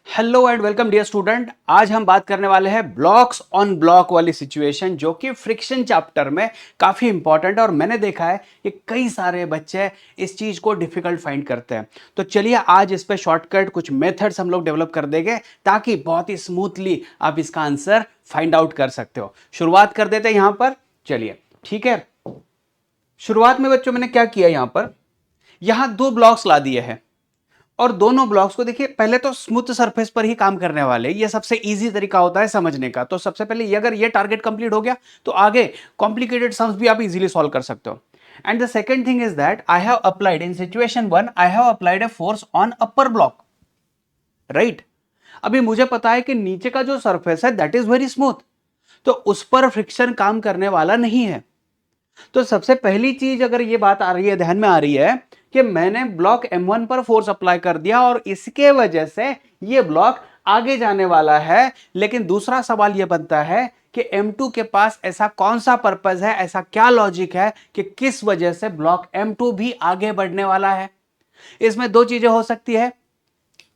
Hello and welcome dear student. आज हम बात करने वाले हैं ब्लॉक्स ऑन ब्लॉक वाली सिचुएशन, जो कि फ्रिक्शन चैप्टर में काफी इंपॉर्टेंट है और मैंने देखा है कि कई सारे बच्चे इस चीज को डिफिकल्ट फाइंड करते हैं। तो चलिए आज इस पे शॉर्टकट कुछ मेथड्स हम लोग डेवलप कर देंगे ताकि बहुत ही स्मूथली आप इसका आंसर फाइंड आउट कर सकते हो। शुरुआत कर देते हैं यहां पर। चलिए ठीक है, शुरुआत में बच्चों मैंने क्या किया, यहां दो ब्लॉक्स ला दिए हैं और दोनों ब्लॉक्स को देखिए, पहले तो स्मूथ सरफेस पर ही काम करने वाले, ये सबसे इजी तरीका होता है समझने का। तो सबसे पहले ये, अगर ये टारगेट कंप्लीट हो गया तो आगे कॉम्प्लिकेटेड सम्स भी आप इजीली सॉल्व कर सकते हो। And the second thing is that I have applied in situation 1, I have applied a force on upper block, right. अभी मुझे पता है कि नीचे का जो सरफेस है दैट इज वेरी स्मूथ, तो उस पर फ्रिक्शन काम करने वाला नहीं है। तो सबसे पहली चीज अगर ये बात आ रही है, ध्यान में आ रही है कि मैंने ब्लॉक M1 पर फोर्स अप्लाई कर दिया और इसके वजह से ये ब्लॉक आगे जाने वाला है। लेकिन दूसरा सवाल ये बनता है कि M2 के पास ऐसा कौन सा पर्पस है, ऐसा क्या लॉजिक है कि किस वजह से ब्लॉक M2 भी आगे बढ़ने वाला है। इसमें दो चीजें हो सकती है,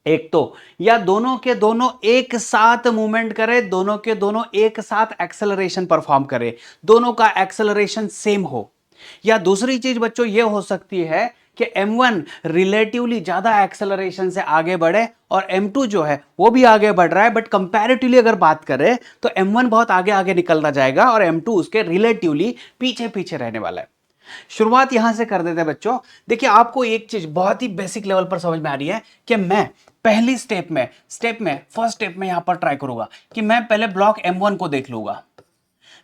एक तो या दोनों के दोनों एक साथ मूवमेंट करें, दोनों के दोनों एक साथ एक्सेलरेशन परफॉर्म करें, दोनों का एक्सेलरेशन सेम हो। या दूसरी चीज बच्चों ये हो सकती है कि M1 रिलेटिवली ज्यादा एक्सेलरेशन से आगे बढ़े और M2 जो है वो भी आगे बढ़ रहा है, बट कंपैरेटिवली अगर बात करें तो M1 बहुत आगे आगे निकलता जाएगा और M2 उसके रिलेटिवली पीछे पीछे रहने वाला है। शुरुआत यहां से कर देते हैं बच्चों। देखिए आपको एक चीज बहुत ही बेसिक लेवल पर समझ में आ रही है कि मैं पहली फर्स्ट स्टेप में यहां पर ट्राई करूंगा कि मैं पहले ब्लॉक M1 को देख लूंगा।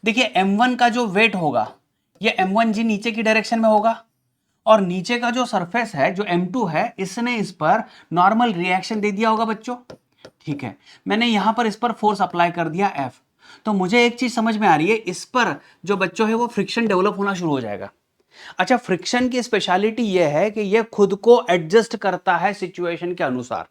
देखिए M1 का जो वेट होगा ये M1 जी नीचे की डायरेक्शन में होगा और नीचे का जो सरफेस है जो M2 है इसने इस पर नॉर्मल रिएक्शन दे दिया होगा बच्चों। ठीक है, मैंने यहां पर इस पर फोर्स अप्लाई कर दिया F। तो मुझे एक चीज समझ में आ रही है, इस पर जो बच्चों है वो फ्रिक्शन डेवलप होना शुरू हो जाएगा। अच्छा, फ्रिक्शन की स्पेशलिटी यह है कि यह खुद को एडजस्ट करता है सिचुएशन के अनुसार।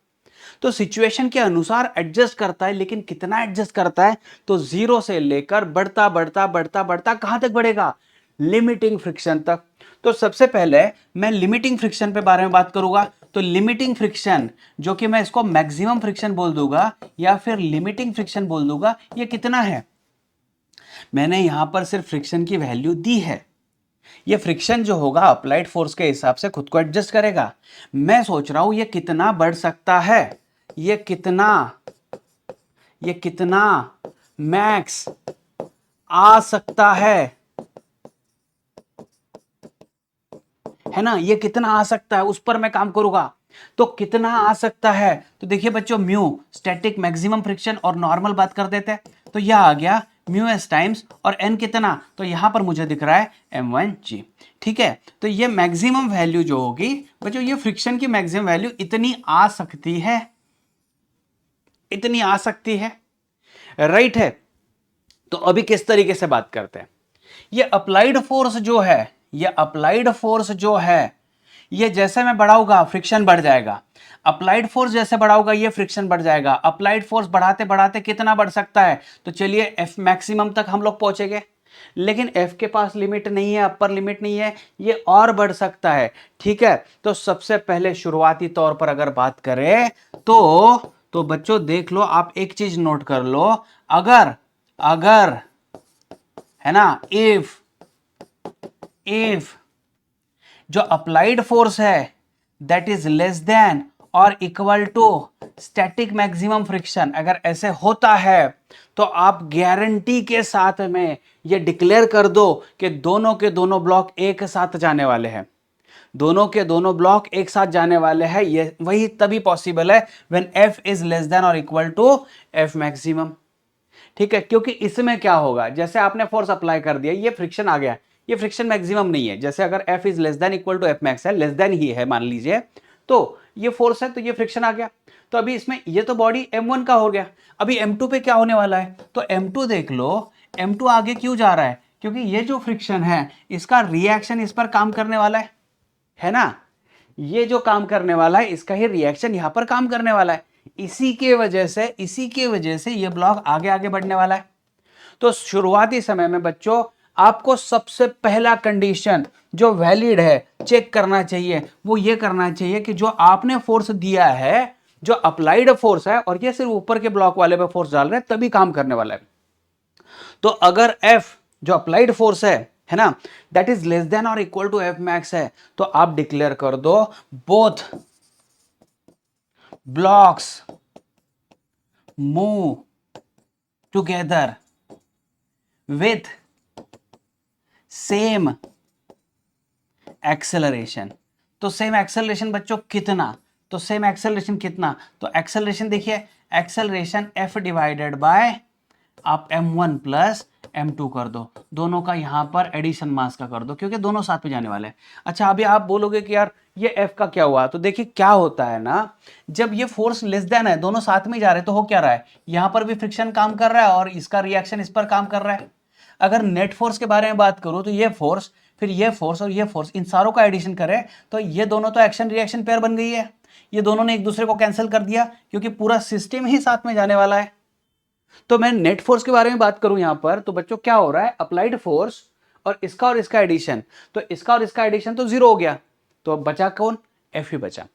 तो सिचुएशन के अनुसार एडजस्ट करता है, लेकिन कितना एडजस्ट करता है, तो जीरो से लेकर बढ़ता बढ़ता बढ़ता बढ़ता कहां तक बढ़ेगा, लिमिटिंग फ्रिक्शन तक। तो सबसे पहले मैं लिमिटिंग फ्रिक्शन पे बारे में बात करूंगा। तो लिमिटिंग फ्रिक्शन, जो कि मैं इसको मैक्सिमम फ्रिक्शन बोल दूंगा या फिर लिमिटिंग फ्रिक्शन बोल दूंगा, ये कितना है। मैंने यहां पर सिर्फ फ्रिक्शन की वैल्यू दी है। ये फ्रिक्शन जो होगा अप्लाइड फोर्स के हिसाब से खुद को एडजस्ट करेगा। मैं सोच रहा हूं ये कितना बढ़ सकता है, ये कितना मैक्स आ सकता है ना, ये कितना आ सकता है, उस पर मैं काम करूंगा। तो कितना आ सकता है, तो देखिए बच्चों म्यू स्टैटिक मैक्सिमम फ्रिक्शन और नॉर्मल बात कर देते हैं। तो यह आ गया म्यू एस टाइम्स और एन कितना, तो यहां पर मुझे दिख रहा है M1G। ठीक है, तो ये मैक्सिमम वैल्यू जो होगी बच्चों, ये फ्रिक्शन की मैक्सिमम वैल्यू इतनी आ सकती है, राइट है। तो अभी किस तरीके से बात करते हैं, ये अप्लाइड फोर्स जो है, ये जैसे मैं बढ़ाऊंगा फ्रिक्शन बढ़ जाएगा। अप्लाइड फोर्स जैसे बढ़ाऊंगा ये फ्रिक्शन बढ़ जाएगा। अप्लाइड फोर्स बढ़ाते बढ़ाते कितना बढ़ सकता है, तो चलिए एफ मैक्सिमम तक हम लोग पहुंचेंगे, लेकिन एफ के पास लिमिट नहीं है, अपर लिमिट नहीं है, ये और बढ़ सकता है। ठीक है, तो सबसे पहले शुरुआती तौर पर अगर बात करें तो बच्चों देख लो, आप एक चीज नोट कर लो, अगर अगर है ना, इफ जो अप्लाइड फोर्स है दैट इज लेस देन और equal to static maximum friction, अगर ऐसे होता है तो आप गारंटी के साथ में ये डिक्लेयर कर दो कि दोनों के दोनों ब्लॉक एक साथ जाने वाले हैं, ये वही तभी पॉसिबल है when F is less than और इक्वल टू एफ मैक्सिमम। ठीक है, क्योंकि इसमें क्या होगा, जैसे आपने फोर्स अप्लाई कर दिया, ये फ्रिक्शन आ गया, ये फ्रिक्शन मैक्सिमम नहीं है। जैसे अगर F is less than equal to F max है, लेस देन ही है मान लीजिए, तो ये फोर्स है तो ये फ्रिक्शन आ गया। तो अभी इसमें ये तो बॉडी M1 का हो गया, अभी M2 पे क्या होने वाला है, तो M2 देख लो, M2 आगे क्यों जा रहा है, क्योंकि ये जो फ्रिक्शन है इसका रिएक्शन इस पर काम करने वाला है ना, ये जो काम करने वाला है इसका ही रिएक्शन यहां पर काम करने वाला है। इसी के वजह से ये ब्लॉक आगे आगे बढ़ने वाला है। तो शुरुआती समय में बच्चों आपको सबसे पहला कंडीशन जो वैलिड है चेक करना चाहिए, वो ये करना चाहिए कि जो आपने फोर्स दिया है जो अप्लाइड फोर्स है और ये सिर्फ ऊपर के ब्लॉक वाले पे फोर्स डाल रहे हैं तभी काम करने वाला है। तो अगर F जो अप्लाइड फोर्स है ना, दैट इज लेस देन और इक्वल टू F मैक्स है, तो आप डिक्लेयर कर दो both blocks move together with same acceleration. तो सेम एक्सेलरेशन बच्चों कितना, तो सेम एक्सेलरेशन कितना, तो एक्सेलरेशन देखिए, एक्सेलरेशन F डिवाइडेड बाय आप m1 प्लस m2 कर दो, दोनों का यहां पर एडिशन मास का कर दो क्योंकि दोनों साथ में जाने वाले हैं। अच्छा अभी आप बोलोगे कि यार ये F का क्या हुआ, तो देखिए क्या होता है ना, जब ये फोर्स लेस देन है, दोनों साथ में जा रहे हैं, तो हो क्या रहा है, यहां पर भी फ्रिक्शन काम कर रहा है और इसका रिएक्शन इस पर काम कर रहा है। अगर नेट फोर्स के बारे में बात करूं तो ये फोर्स, फिर ये फोर्स और ये फोर्स, इन सारों का एडिशन करें तो ये दोनों तो एक्शन रिएक्शन पेयर बन गई है, ये दोनों ने एक दूसरे को कैंसिल कर दिया क्योंकि पूरा सिस्टम ही साथ में जाने वाला है। तो मैं नेट फोर्स के बारे में बात करूं यहां पर, तो बच्चों क्या हो रहा है, अप्लाइड फोर्स और इसका एडिशन, तो इसका और इसका एडिशन तो जीरो हो गया, तो अब बचा कौन, एफ ही बचा।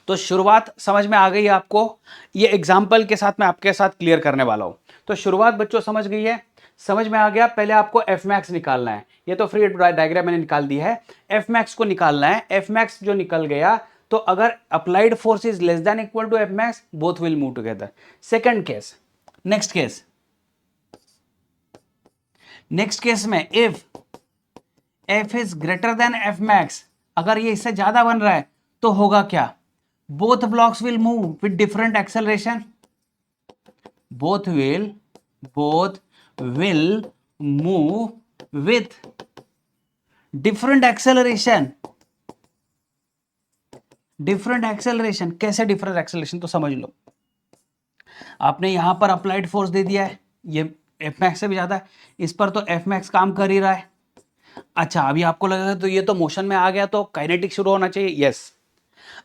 तो शुरुआत समझ में आ गई आपको, ये एग्जाम्पल के साथ मैं आपके साथ क्लियर करने वाला हूं। तो शुरुआत बच्चों समझ गई है, समझ में आ गया। पहले आपको एफ मैक्स निकालना है, ये तो फ्री डायग्राम मैंने निकाल दी है, एफ मैक्स को निकालना है। एफ मैक्स जो निकल गया, तो अगर applied force is less than equal to F max, both will move together. Second case, next case में if F is greater than F max, अगर ये इससे ज्यादा बन रहा है तो होगा क्या, both blocks will move with different acceleration, both will move with different acceleration। Different acceleration कैसे, डिफरेंट एक्सेलरेशन तो समझ लो, आपने यहां पर अप्लाइड फोर्स दे दिया है, ये एफ मैक्स से भी ज्यादा है, इस पर तो एफ मैक्स काम कर ही रहा है। अच्छा अभी आपको लगेगा तो ये तो मोशन में आ गया तो काइनेटिक शुरू होना चाहिए, यस।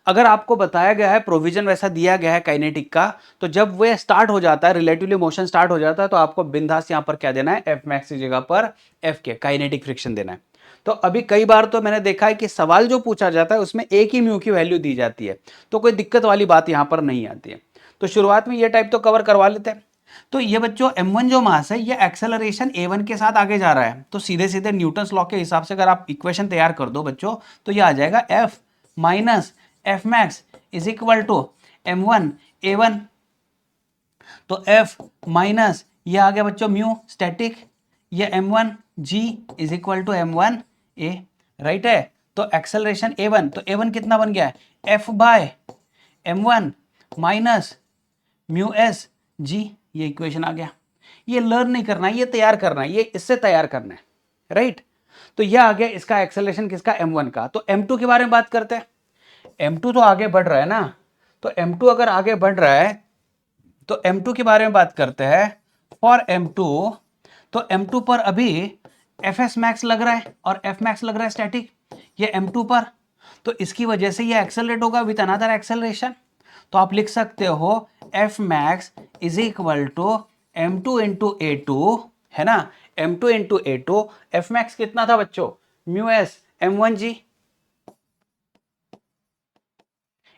अगर आपको बताया गया है, प्रोविजन वैसा दिया गया है काइनेटिक का, तो जब वो स्टार्ट हो जाता है, रिलेटिवली मोशन स्टार्ट हो जाता है, तो आपको बिंदास यहां पर क्या देना है, एफ मैक्स की जगह पर एफ के काइनेटिक फ्रिक्शन देना है। तो अभी कई बार तो मैंने देखा है कि सवाल जो पूछा जाता है उसमें एक ही म्यू की वैल्यू दी जाती है, तो कोई दिक्कत वाली बात यहां पर नहीं आती है। तो शुरुआत में ये टाइप तो कवर करवा लेते हैं। तो ये बच्चों m1 जो मास है, ये एक्सेलरेशन a1 के साथ आगे जा रहा है, तो सीधे सीधे न्यूटन्स लॉ के हिसाब से अगर आप इक्वेशन तैयार कर दो बच्चों, तो ये आ जाएगा f minus F max is equal to m1 a1। तो f माइनस ये आ गया बच्चों म्यू स्टैटिक, ये m1 g is equal to m1 a, right है। तो एक्सेलरेशन a1, तो a1 कितना बन गया है, f by m1 minus mu s g, ये इक्वेशन आ गया। ये लर्न नहीं करना है, ये तैयार करना है, ये इससे तैयार करना है, राइट। तो ये आ गया इसका एक्सेलरेशन किसका, m1 का। तो m2 के बारे में बात करते हैं, m2 तो आगे बढ़ रहा है ना, तो m2 अगर आगे बढ़ रहा है तो m2 के बारे में बात करते हैं। फॉर m2, तो m2 पर अभी fs मैक्स लग रहा है और f मैक्स लग रहा है स्टैटिक, ये m2 पर, तो इसकी वजह से ये एक्सेलरेट होगा विद अनदर एक्सेलरेशन। तो आप लिख सकते हो f max is equal to m2 into a2, है ना, m2 into a2। f max कितना था बच्चों, mu s m1g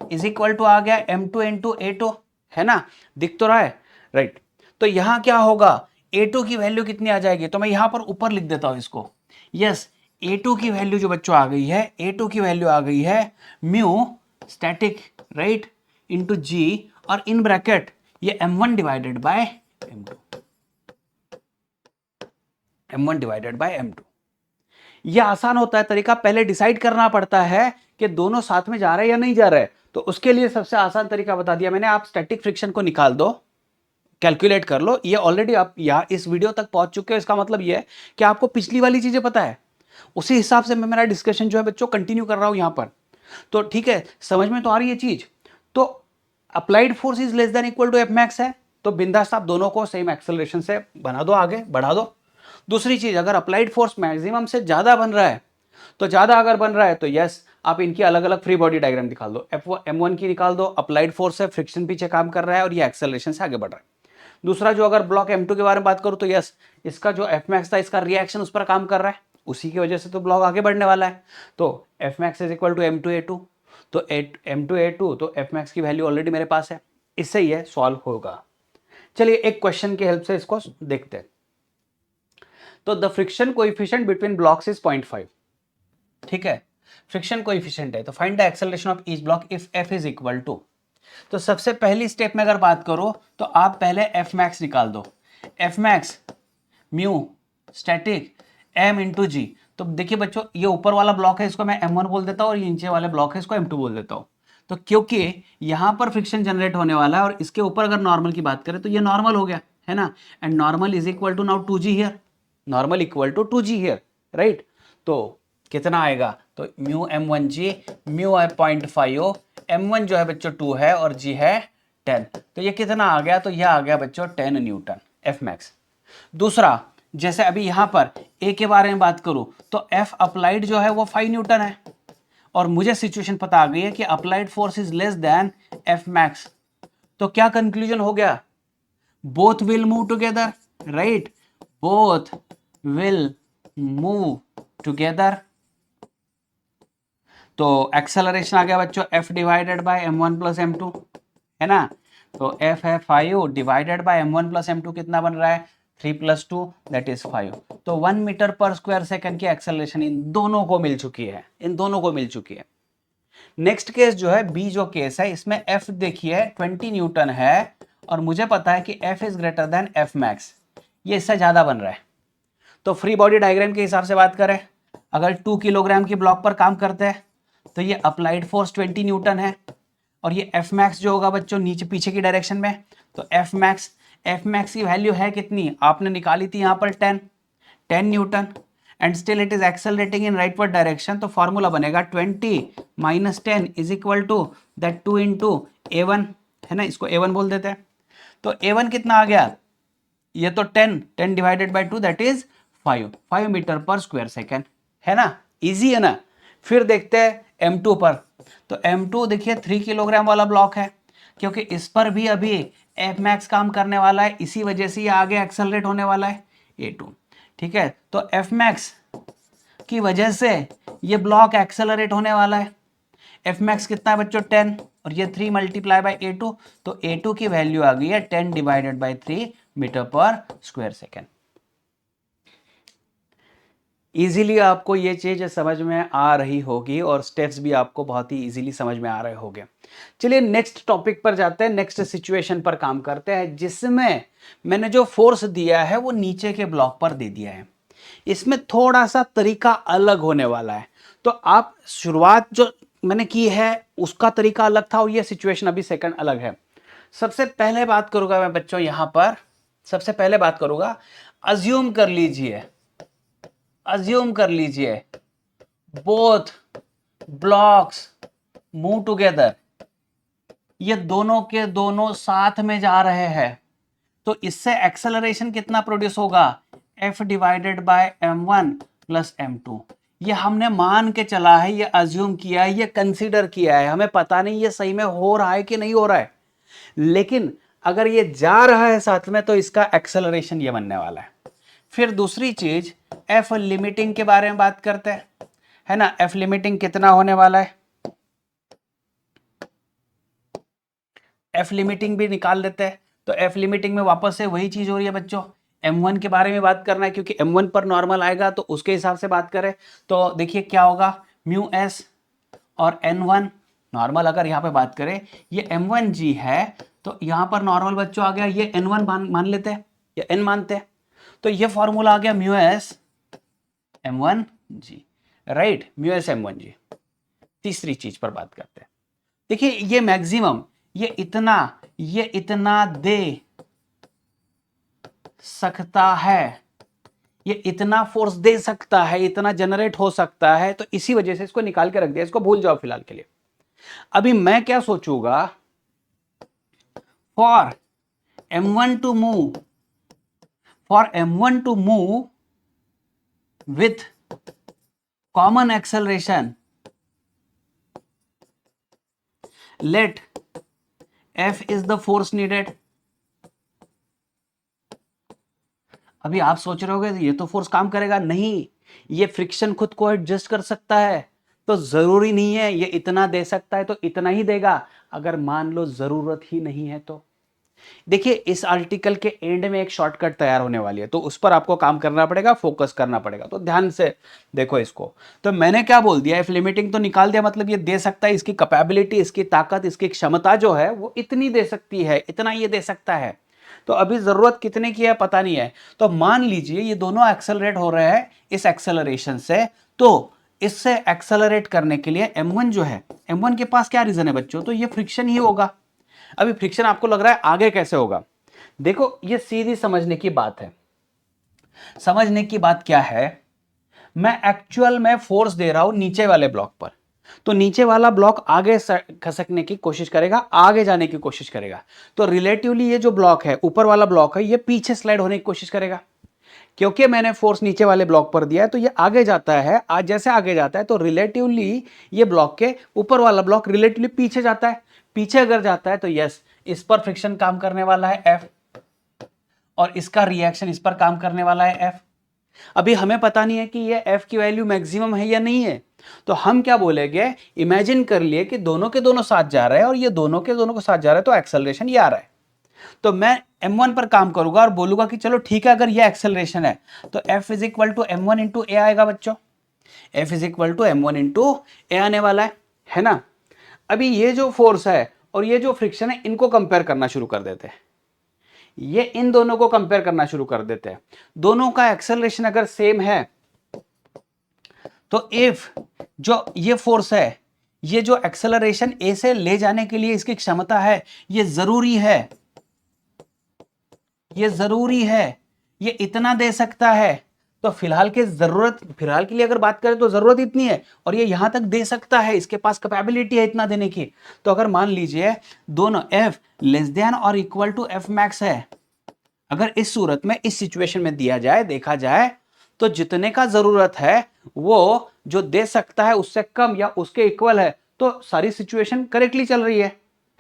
is equal to आ गया m2 इंटू a2, है ना, दिख तो रहा है, राइट। तो यहां क्या होगा, a2 की वैल्यू कितनी आ जाएगी, तो मैं यहां पर ऊपर लिख देता हूं इसको, यस। a2 की वैल्यू जो बच्चों आ गई है, a2 की वैल्यू आ गई है म्यू स्टैटिक, राइट, इंटू जी, और इन ब्रैकेट ये m1 divided by m2, m1 divided by m2। ये आसान होता है तरीका, पहले डिसाइड करना पड़ता है कि दोनों साथ में जा रहे हैं या नहीं जा रहे हैं, तो उसके लिए सबसे आसान तरीका बता दिया मैंने, आप स्टैटिक फ्रिक्शन को निकाल दो, कैलकुलेट कर लो। ये ऑलरेडी आप यहाँ इस वीडियो तक पहुंच चुके हो, इसका मतलब ये है कि आपको पिछली वाली चीजें पता है, उसी हिसाब से मैं मेरा डिस्कशन जो है बच्चों कंटिन्यू कर रहा हूं यहां पर। तो ठीक है, समझ में तो आ रही है चीज। तो applied force is less than equal to F max है, तो बिंदास आप दोनों को सेम एक्सेलरेशन से बना दो, आगे बढ़ा दो। दूसरी चीज, अगर अप्लाइड फोर्स मैक्सिमम से ज्यादा बन रहा है, तो ज्यादा अगर बन रहा है तो यस, आप इनकी अलग अलग फ्री बॉडी डायग्राम निकाल दो, m1 की निकाल दो, अप्लाइड फोर्स है, फ्रिक्शन पीछे काम कर रहा है और ये एक्सेलरेशन से आगे बढ़ रहा है। दूसरा जो अगर ब्लॉक m2 के बारे में बात करूं, तो यस, इसका जो एफ मैक्स था, इसका रिएक्शन उस पर काम कर रहा है, उसी की वजह से तो ब्लॉक आगे बढ़ने वाला है। तो F max is equal to m2 a2, तो M2 A2, तो F मैक्स की वैल्यू ऑलरेडी मेरे पास है, इससे ये सॉल्व होगा। चलिए एक क्वेश्चन की हेल्प से इसको देखते हैं। तो the friction coefficient between blocks is 0.5, ठीक है, फ्रिक्शन कोएफिशिएंट है, तो find the acceleration of each block if F is equal to. तो सबसे पहली स्टेप में अगर बात करो तो आप पहले F मैक्स निकाल दो। F max mu static M into g. तो देखिए बच्चों, ये ऊपर वाला ब्लॉक है, इसको मैं M1 बोल देता हूँ, और ये नीचे वाले ब्लॉक है, इसको M2 बोल देता हूँ। तो क्योंकि यहां पर फ्रिक्शन जनरेट होने वाला है और इसके ऊपर अगर नॉर्मल की बात करें तो ये नॉर्मल हो गया है ना, and normal is equal to now 2g here, normal equal to 2g here, right. तो कितना आएगा, तो म्यू M1g, म्यू है 0.5, M1 जो है बच्चों 2 है और g है 10, तो ये कितना आ गया, तो यह आ गया बच्चों 10 न्यूटन F मैक्स। दूसरा, जैसे अभी यहां पर A के बारे में बात करूं तो F अप्लाइड जो है वो 5 न्यूटन है, और मुझे सिचुएशन पता आ गई है कि applied force is less then F max. तो क्या कंक्लूजन हो गया, both will move together, right, both will move together. तो एक्सेलरेशन आ गया बच्चों F divided bye M1 plus M2, है ना। तो F है 5 divided by M1 plus M2, कितना बन रहा है 3 प्लस 2 दैट इज 5। तो 1 मीटर पर स्क्वायर सेकंड की एक्सेलरेशन इन दोनों को मिल चुकी है, इन दोनों को मिल चुकी है। नेक्स्ट केस जो है बी जो केस है, इसमें F देखिए 20 न्यूटन है और मुझे पता है कि F is greater then F max, ये इससे ज्यादा बन रहा है। तो फ्री बॉडी डायग्राम के हिसाब से बात करें, अगर 2 किलोग्राम की ब्लॉक पर काम करते हैं तो ये अप्लाइड फोर्स 20 न्यूटन है, और ये F मैक्स जो होगा बच्चों नीचे पीछे की डायरेक्शन में, तो F मैक्स की वैल्यू है कितनी, आपने निकाली थी यहां पर 10 newton, and still it is accelerating in rightward direction. तो फॉर्मूला बनेगा 20 minus 10 is equal to that 2 into A1, है ना, इसको A1 बोल देते हैं। तो A1 कितना आ गया, ये तो 10 divided by 2 that is 5 metre पर स्क्वायर सेकेंड, है ना, इजी है ना। फिर देखते हैं M2 पर, तो M2 देखिए 3 किलोग्राम वाला ब्लॉक है, क्योंकि इस पर भी अभी F मैक्स काम करने वाला है, इसी वजह से ये आगे एक्सेलरेट होने वाला है A2, ठीक है। तो F मैक्स की वजह से ये ब्लॉक एक्सेलरेट होने वाला है। F मैक्स कितना है बच्चों 10, और ये 3 मल्टीप्लाई बाय A2, तो A2 की वैल्यू आ गई है 10 डिवाइडेड बाय 3 मीटर पर स्क्वायर सेकेंड। इजीली आपको ये चीज समझ में आ रही होगी और स्टेप्स भी आपको बहुत ही इजीली समझ में आ रहे होंगे। चलिए नेक्स्ट टॉपिक पर जाते हैं, नेक्स्ट सिचुएशन पर काम करते हैं, जिसमें मैंने जो फोर्स दिया है वो नीचे के ब्लॉक पर दे दिया है। इसमें थोड़ा सा तरीका अलग होने वाला है, तो आप शुरुआत जो मैंने की है उसका तरीका अलग था और ये सिचुएशन अभी सेकंड अलग है। सबसे पहले बात करूंगा मैं बच्चों, यहां पर सबसे पहले बात करूंगा, अज्यूम कर लीजिए बोथ ब्लॉक्स मूव टुगेदर, ये दोनों के दोनों साथ में जा रहे हैं, तो इससे एक्सेलरेशन कितना प्रोड्यूस होगा, F divided bye M1 plus M2। ये हमने मान के चला है, ये अज्यूम किया है, ये कंसीडर किया है, हमें पता नहीं ये सही में हो रहा है कि नहीं हो रहा है, लेकिन अगर ये जा रहा है साथ में तो इसका एक्सेलरेशन ये बनने वाला है। फिर दूसरी चीज F लिमिटिंग के बारे में बात करते हैं, है ना। F लिमिटिंग कितना होने वाला है, F लिमिटिंग भी निकाल लेते हैं। तो F लिमिटिंग में वापस से वही चीज हो रही है बच्चों, M1 के बारे में बात करना है, क्योंकि M1 पर नॉर्मल आएगा तो उसके हिसाब से बात करें तो देखिए क्या होगा, म्यू S और N1 नॉर्मल अगर यहाँ पे बात करें, ये M1G है, तो यहाँ पर नॉर्मल बच्चों आ गया, ये N1 मान लेते हैं या N मानते हैं, तो ये फॉर्मूला आ गया mu S M1G, right, mu S M1G। तीसरी चीज पर बात करते हैं, देखिए ये मैक्सिमम ये इतना दे सकता है, ये इतना फोर्स दे सकता है, इतना जनरेट हो सकता है, तो इसी वजह से इसको निकाल के रख दिया, इसको भूल जाओ फिलहाल के लिए। अभी मैं क्या सोचूंगा, for M1 to move with common acceleration, let F is the force needed। अभी आप सोच रहे होगे ये तो फोर्स काम करेगा, नहीं, ये फ्रिक्शन खुद को एडजस्ट कर सकता है, तो जरूरी नहीं है ये इतना दे सकता है तो इतना ही देगा, अगर मान लो जरूरत ही नहीं है तो। देखिए इस आर्टिकल के एंड में एक शॉर्टकट तैयार होने वाली है, तो उस पर आपको काम करना पड़ेगा, फोकस करना पड़ेगा, तो ध्यान से देखो इसको। तो मैंने क्या बोल दिया, इफ लिमिटिंग तो निकाल दिया, मतलब ये दे सकता है, इसकी कैपेबिलिटी, इसकी ताकत, इसकी क्षमता जो है वो इतनी दे सकती है, इतना ये दे सकता है। तो अभी जरूरत कितने की है पता नहीं है, तो मान लीजिए ये दोनों एक्सेलरेट हो रहे हैं इस एक्सेलरेशन से, तो इससे एक्सेलरेट करने के लिए m1 जो है, m1 के पास क्या रीजन है बच्चों, तो ये फ्रिक्शन ही होगा। अभी फ्रिक्शन आपको लग रहा है आगे कैसे होगा, देखो ये सीधी समझने की बात है। समझने की बात क्या है, मैं एक्चुअल में फोर्स दे रहा हूं नीचे वाले ब्लॉक पर, तो नीचे वाला ब्लॉक आगे खसकने की कोशिश करेगा, आगे जाने की कोशिश करेगा, तो रिलेटिवली ये जो ब्लॉक है, ऊपर वाला ब्लॉक है, ये पीछे स्लाइड होने की कोशिश करेगा। क्योंकि मैंने फोर्स नीचे वाले ब्लॉक पर दिया है तो ये आगे जाता है, आज जैसे आगे जाता है तो रिलेटिवली ये ब्लॉक के ऊपर वाला ब्लॉक रिलेटिवली पीछे जाता है। पीछे अगर जाता है तो यस, इस पर फ्रिक्शन काम करने वाला है F, और इसका रिएक्शन इस पर काम करने वाला है F। अभी हमें पता नहीं है कि ये F की वैल्यू मैक्सिमम है या नहीं है, तो हम क्या बोलेंगे, इमेजिन कर लिए कि दोनों के दोनों साथ जा रहे हैं और ये दोनों के दोनों के साथ जा रहे हैं, तो एक्सेलरेशन ये आ रहा है। तो मैं m1 पर काम करूंगा और बोलूंगा कि चलो ठीक है, अगर ये एक्सेलरेशन है तो F is equal to m1 into a आएगा बच्चों, F is equal to m1 into a आने वाला है ना। अभी ये जो फोर्स है और ये जो फ्रिक्शन है, इनको कंपेयर करना शुरू कर देते हैं, ये इन दोनों को कंपेयर करना शुरू कर देते हैं। दोनों का एक्सेलरेशन अगर सेम है तो इफ जो ये फोर्स है, ये जो एक्सेलरेशन ए से ले जाने के लिए इसकी क्षमता है, ये जरूरी है, ये जरूरी है, ये इतना दे सकता है, तो फिलहाल के जरूरत, फिलहाल के लिए अगर बात करें तो जरूरत इतनी है और ये यहां तक दे सकता है, इसके पास कैपेबिलिटी है इतना देने की। तो अगर मान लीजिए दोनों F लेस देन और इक्वल टू F मैक्स है, अगर इस सूरत में, इस सिचुएशन में दिया जाए, देखा जाए तो जितने का जरूरत है वो जो दे सकता है उससे कम या उसके इक्वल है, तो सारी सिचुएशन करेक्टली चल रही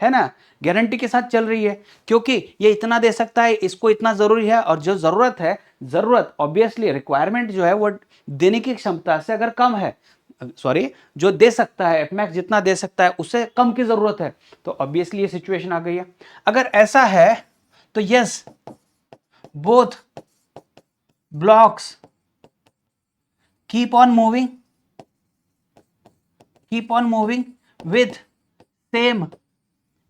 है ना, गारंटी के साथ चल रही है, क्योंकि ये इतना दे सकता है, इसको इतना जरूरी है, और जो जरूरत है, जरूरत ऑब्वियसली रिक्वायरमेंट जो है वो देने की क्षमता से अगर कम है, सॉरी जो दे सकता है एफमैक्स जितना दे सकता है उससे कम की जरूरत है, तो ऑब्वियसली ये सिचुएशन आ गई है। अगर ऐसा है तो yes, both blocks keep on moving with same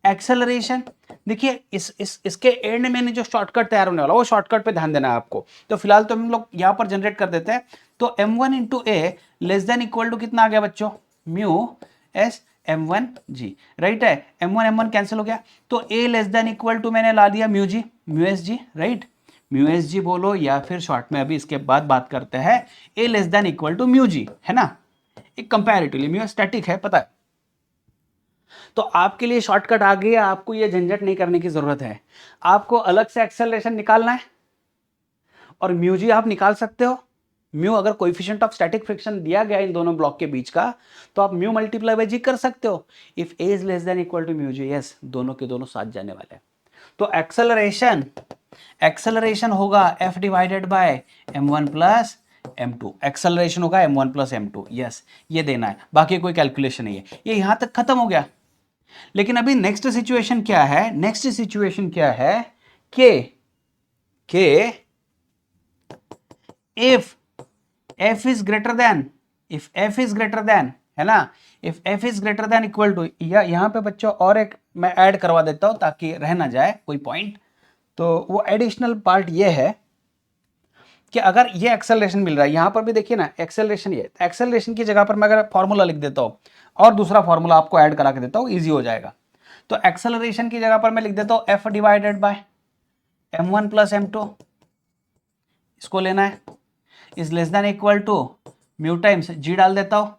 acceleration। देखिए इसके एंड में जो शॉर्टकट तैयार होने वाला वो शॉर्टकट पे ध्यान देना है आपको। तो फिलहाल तो हम लोग यहां पर जनरेट कर देते हैं, तो m1 into a less than equal to कितना आ गया बच्चों, म्यू एस m1 जी, राइट है, m1 कैंसिल हो गया, तो a less than equal to मैंने ला दिया mu g, mu s g, right, mu s g बोलो या फिर शॉर्ट में अभी इसके बाद बात करते हैं a less than equal to mu g, है ना, एक कंपैरेटिवली म्यू स्टैटिक है पता है। तो आपके लिए शॉर्टकट आ गया, आपको ये झंझट नहीं करने की जरूरत है, आपको अलग से एक्सेलरेशन निकालना है और म्यू जी आप निकाल सकते हो। म्यू अगर कोएफिशिएंट ऑफ स्टैटिक फ्रिक्शन दिया गया इन दोनों ब्लॉक के बीच का, तो आप म्यू मल्टीप्लाई बाय जी कर सकते हो। If a is less than equal to mu g, yes दोनों के दोनों साथ जाने वाले हैं, तो एक्सेलरेशन होगा F divided bye m1 plus m2, acceleration होगा m1 प्लस m2, यस ये देना है, बाकी कोई कैलकुलेशन नहीं है, ये यहां तक खत्म हो गया। लेकिन अभी नेक्स्ट सिचुएशन क्या है, नेक्स्ट सिचुएशन क्या है कि if f is greater than, है ना, if f is greater than equal to, या यहां पे बच्चों और एक मैं ऐड करवा देता हूं ताकि रह ना जाए कोई पॉइंट, तो वो एडिशनल पार्ट ये है कि अगर ये एक्सेलरेशन मिल रहा है, यहां पर भी देखिए ना एक्सेलरेशन, ये एक्सेलरेशन की जगह पर मैं अगर फॉर्मूला लिख देता हूं और दूसरा फॉर्मूला आपको ऐड करा के देता हूं, इजी हो जाएगा। तो एक्सेलरेशन की जगह पर मैं लिख देता हूं F divided bye m1 plus m2, इसको लेना है, is less than equal to mu times g डाल देता हूं,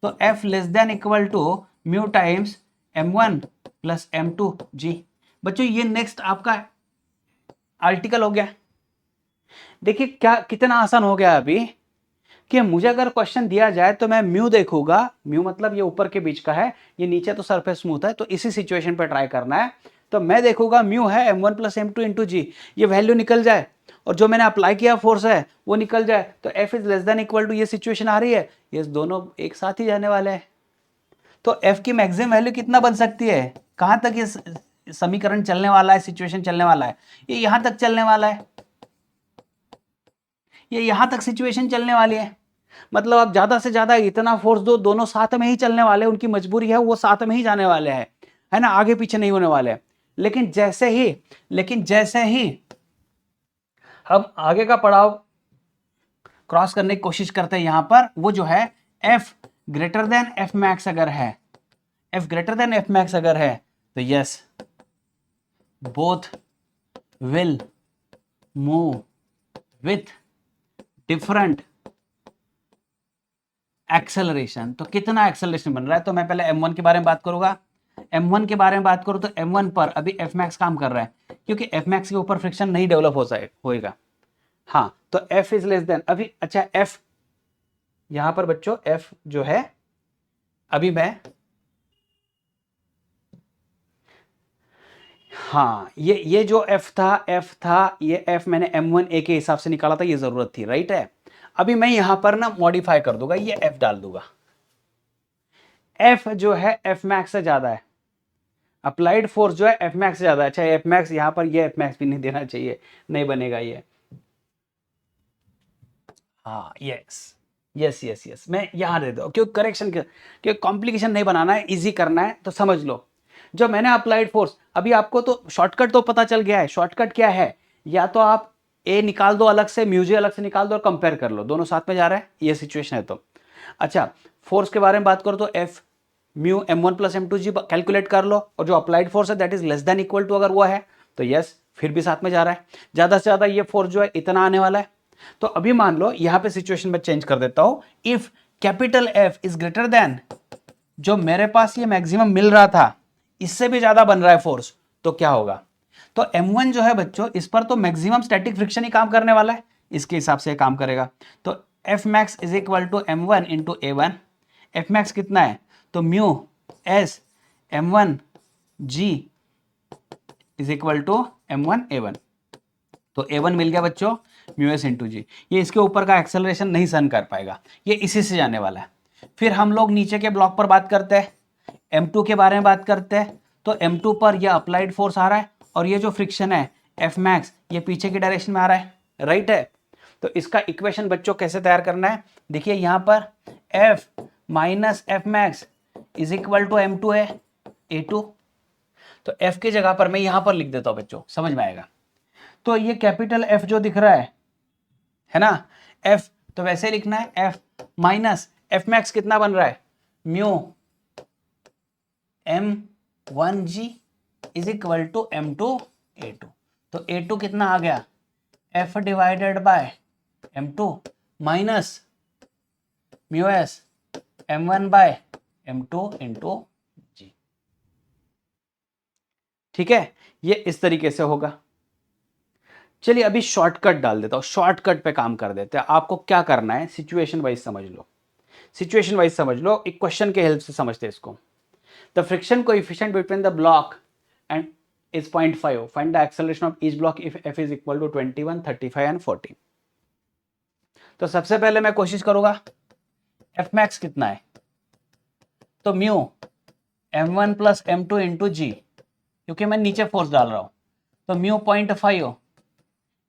तो F less than equal to mu times m1 plus m2 g। बच्चों ये नेक्स्ट आपका आर्टिकल हो गया। देखिए क्या कितना आसान हो गया अभी, कि मुझे अगर क्वेश्चन दिया जाए तो मैं म्यू देखूंगा, म्यू मतलब ये ऊपर के बीच का है, ये नीचे तो सरफेस स्मूथ है, तो इसी सिचुएशन पे ट्राई करना है। तो मैं देखूंगा म्यू है m1 प्लस m2 इंटू जी, ये वैल्यू निकल जाए और जो मैंने अप्लाई किया फोर्स है वो निकल जाए, तो F is less than equal to, ये सिचुएशन आ रही है, ये दोनों एक साथ ही जाने वाले हैं। तो F की मैक्सिमम वैल्यू कितना बन सकती है, कहां तक ये समीकरण चलने वाला है, सिचुएशन चलने वाला है, ये यहां तक चलने वाला है, ये यहां तक सिचुएशन चलने वाली है। मतलब आप ज्यादा से ज्यादा इतना फोर्स दो, दोनों साथ में ही चलने वाले हैं, उनकी मजबूरी है, वो साथ में ही जाने वाले हैं, है ना, आगे पीछे नहीं होने वाले हैं। लेकिन जैसे ही हम आगे का पड़ाव क्रॉस करने की कोशिश करते हैं, यहां पर वो जो है F greater than F max अगर है, F greater than F max अगर है, तो yes both will move with different acceleration. तो कितना एक्सेलरेशन बन रहा है, तो मैं पहले M1 के बारे में बात करूंगा। M1 के बारे में बात करूं तो M1 पर अभी F मैक्स काम कर रहा है, क्योंकि F मैक्स के ऊपर फ्रिक्शन नहीं डेवलप होएगा। हाँ, तो F इज लेस देन अभी, अच्छा F यहां पर बच्चों F जो है, अभी मैं, हाँ ये जो F था ये F मैंने M1A के हिसाब से निकाला था, ये जरूरत थी, राइट है। अभी मैं यहां पर ना मॉडिफाई कर दूंगा, ये F डाल दूंगा। F जो है F मैक्स से ज्यादा है, अप्लाइड फोर्स जो है F मैक्स से ज्यादा है। अच्छा F मैक्स यहां पर, ये F मैक्स भी नहीं देना चाहिए, नहीं बनेगा ये। हाँ यस यस यस यस, मैं यहां दे दो, क्योंकि करेक्शन क्योंकि कॉम्प्लिकेशन नहीं बनाना है, इजी करना है, तो समझ लो। जो मैंने अप्लाइड फोर्स, अभी आपको तो शॉर्टकट तो पता चल गया है। शॉर्टकट क्या है, या तो आप ए निकाल दो अलग से, म्यूजे अलग से निकाल दो और कंपेयर कर लो, दोनों साथ में जा रहे हैं, ये सिचुएशन है। तो अच्छा, फोर्स के बारे में बात करो तो F mu M1 plus M2G calculate कर लो, और जो अप्लाइड फोर्स है that is less than equal to अगर वो है, तो यस फिर भी साथ में जा रहा है। ज्यादा से ज्यादा ये फोर्स जो है इतना आने वाला है। तो अभी मान लो यहां पे सिचुएशन में चेंज कर देता हूं, if capital F is greater then, जो मेरे पास ये मैक्सिमम मिल रहा था इससे भी ज्यादा बन रहा है फोर्स, तो क्या होगा। तो M1 जो है बच्चों, इस पर तो मैक्सिमम स्टैटिक फ्रिक्शन ही काम करने वाला है, इसके हिसाब से काम करेगा। तो F max is equal to M1 into A1। F max कितना है, तो mu s M1G is equal to M1 A1। तो A1 मिल गया बच्चों, म्यू एस इंटू जी। ये इसके ऊपर का एक्सेलरेशन नहीं सहन कर पाएगा, ये इसी से जाने वाला है। फिर हम लोग नीचे के ब्लॉक पर बात करते हैं, M2 के बारे में बात करते हैं। तो M2 पर यह अप्लाइड फोर्स आ रहा है, और ये जो फ्रिक्शन है F मैक्स, ये पीछे की डायरेक्शन में आ रहा है, राइट है। तो इसका इक्वेशन बच्चों कैसे तैयार करना है, देखिए यहां पर F minus F max is equal to M2 है A2। तो F की जगह पर मैं यहां पर लिख देता हूं बच्चों, समझ में आएगा। तो ये कैपिटल F जो दिख रहा है ना, F, तो वैसे लिखना है F माइनस F मैक्स कितना बन रहा है, mu M1G is equal to M2 A2। तो A2 कितना आ गया, F divided by M2 minus mu s M1 by M2 into g. ठीक है, ये इस तरीके से होगा। चलिए अभी शॉर्टकट डाल देता हूं, शॉर्टकट पे काम कर देते हैं। आपको क्या करना है, सिचुएशन वाइज समझ लो, सिचुएशन वाइज समझ लो, एक क्वेश्चन के हेल्प से समझते हैं इसको। The friction coefficient between the block and is 0.5. Find the acceleration of each block if F is equal to 21, 35 and 40. तो सबसे पहले मैं कोशिश करूंगा, F max कितना है, तो mu M1 plus M2 into जी, क्योंकि मैं नीचे फोर्स डाल रहा हूं, तो म्यू 0.5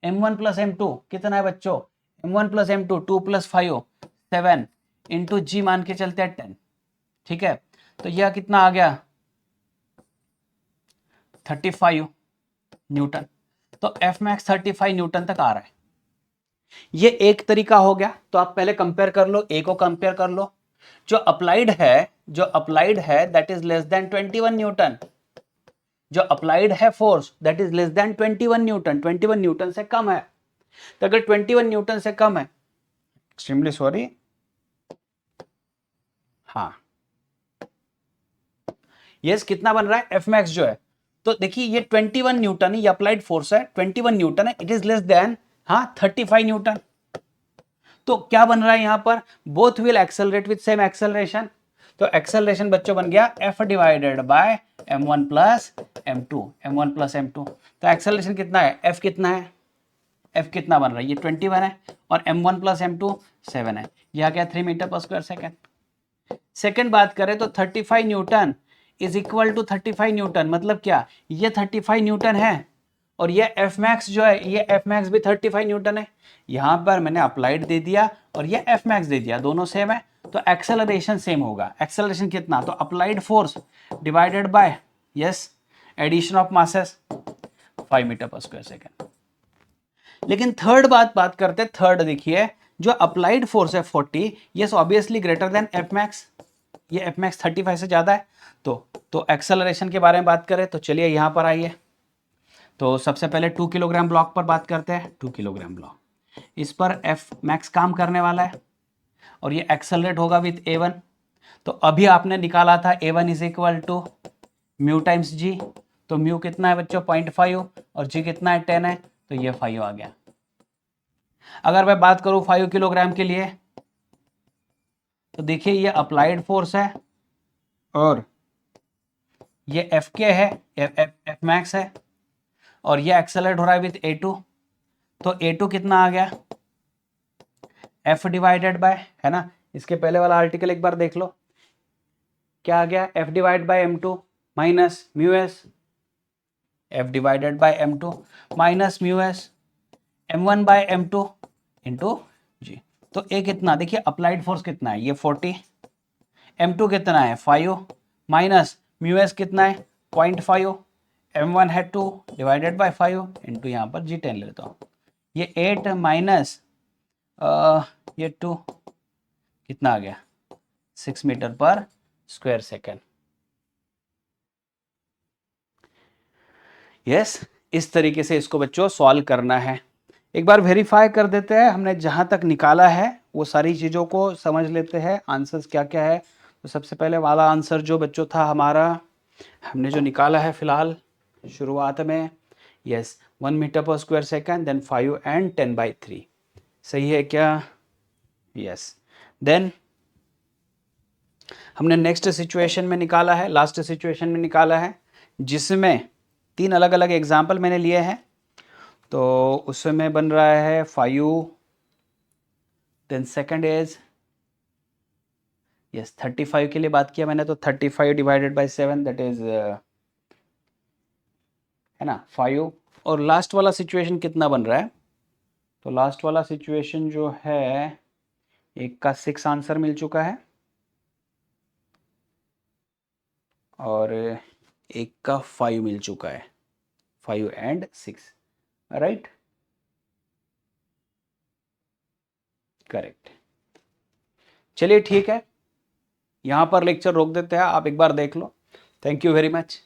M1 प्लस M2 कितना है बच्चों, M1 plus M2 2 plus 5 7 into जी मान के चलते हैं 10। ठीक है, तो यह कितना आ गया 35 न्यूटन। तो F मैक्स 35 न्यूटन तक आ रहा है। ये एक तरीका हो गया। तो आप पहले कंपेयर कर लो, ए को कंपेयर कर लो, जो अप्लाइड है that is less then 21 Newton, जो अप्लाइड है force that is less then 21 Newton, 21 Newton से कम है। तो अगर 21 न्यूटन से कम है, एक्सट्रीमली सॉरी, हाँ यस, कितना बन रहा है एफ मैक्स जो है, तो देखिए ये 21 न्यूटन है, ये अप्लाइड फोर्स है, 21 न्यूटन है, it is less then 35 Newton. तो क्या बन रहा है यहां पर, both will accelerate with same acceleration. तो एक्सेलरेशन बच्चों बन गया F divided bye M1 plus M2, M1 plus M2। तो एक्सेलरेशन कितना है, F कितना है एफ कितना बन रहा है, ये 21 है, और m1 प्लस m2 7 है, यह क्या 3 मीटर पर स्क्वायर सेकेंड। सेकेंड बात करें तो 35 newton is equal to 35 newton, मतलब क्या, ये 35 न्यूटन है और ये एफ मैक्स जो है, ये एफ मैक्स भी 35 न्यूटन है। यहां पर मैंने अप्लाइड दे दिया और ये एफ मैक्स दे दिया, दोनों सेम है, तो एक्सेलरेशन सेम होगा। एक्सेलरेशन कितना, तो applied force divided by yes addition of masses 5 metre पर स्क्वायर सेकेंड। लेकिन थर्ड बात करते हैं। थर्ड देखिए, जो अप्लाइड फोर्स है 40, yes obviously greater than F max, ये एफ मैक्स 35 से ज्यादा है। तो एक्सेलरेशन के बारे में बात करें तो चलिए यहां पर आइए। तो सबसे पहले 2 किलोग्राम ब्लॉक पर बात करते हैं। 2 किलोग्राम ब्लॉक, इस पर एफ मैक्स काम करने वाला है और ये एक्सेलरेट होगा विथ a1। तो अभी आपने निकाला था a1 is equal to mu times g, तो म्यू कितना है बच्चों 0.5 और जी कितना है 10 है, तो ये 5 आ गया। अगर मैं बात करूं 5 किलोग्राम के लिए, तो देखिए ये अप्लाइड फोर्स है और ये एफ के है, एफ मैक्स है, और ये एक्सेलरेट हो रहा है विथ a2। तो a2 कितना आ गया, एफ डिवाइडेड बाय, है ना, इसके पहले वाला आर्टिकल एक बार देख लो, क्या आ गया, F divide by m2 minus mu s, F divided by m2 minus mu s m1 by m2 into g. तो ए कितना, देखिए अप्लाइड फोर्स कितना है, ये 40, m2 कितना है 5 माइनस म्यू एस कितना है 0.5, m1 है 2 डिवाइडेड बाय 5 इंटू यहाँ पर जी 10 लेता हूँ, ये 8 माइनस ये 2 कितना आ गया 6 मीटर पर स्क्वायर सेकेंड। यस, इस तरीके से इसको बच्चों सॉल्व करना है। एक बार वेरीफाई कर देते हैं, हमने जहां तक निकाला है वो सारी चीज़ों को समझ लेते हैं, आंसर्स क्या क्या है। तो सबसे पहले वाला आंसर जो बच्चों था हमारा, हमने जो निकाला है फिलहाल शुरुआत में, यस 1 मीटर पर स्क्वायर सेकेंड, देन 5 एंड 10/3, सही है क्या, यस। देन हमने नेक्स्ट सिचुएशन में निकाला है, लास्ट सिचुएशन में निकाला है, जिसमें 3 अलग अलग एग्जाम्पल मैंने लिए हैं। तो उसमें बन रहा है 5, देन सेकंड इज यस 35 के लिए बात किया मैंने, तो 35 डिवाइडेड बाय 7 दैट इज है ना 5। और लास्ट वाला सिचुएशन कितना बन रहा है, तो लास्ट वाला सिचुएशन जो है, एक का 6 आंसर मिल चुका है और एक का 5 मिल चुका है, 5 एंड 6, राइट, करेक्ट। चलिए ठीक है, यहाँ पर लेक्चर रोक देते हैं, आप एक बार देख लो। Thank you very much.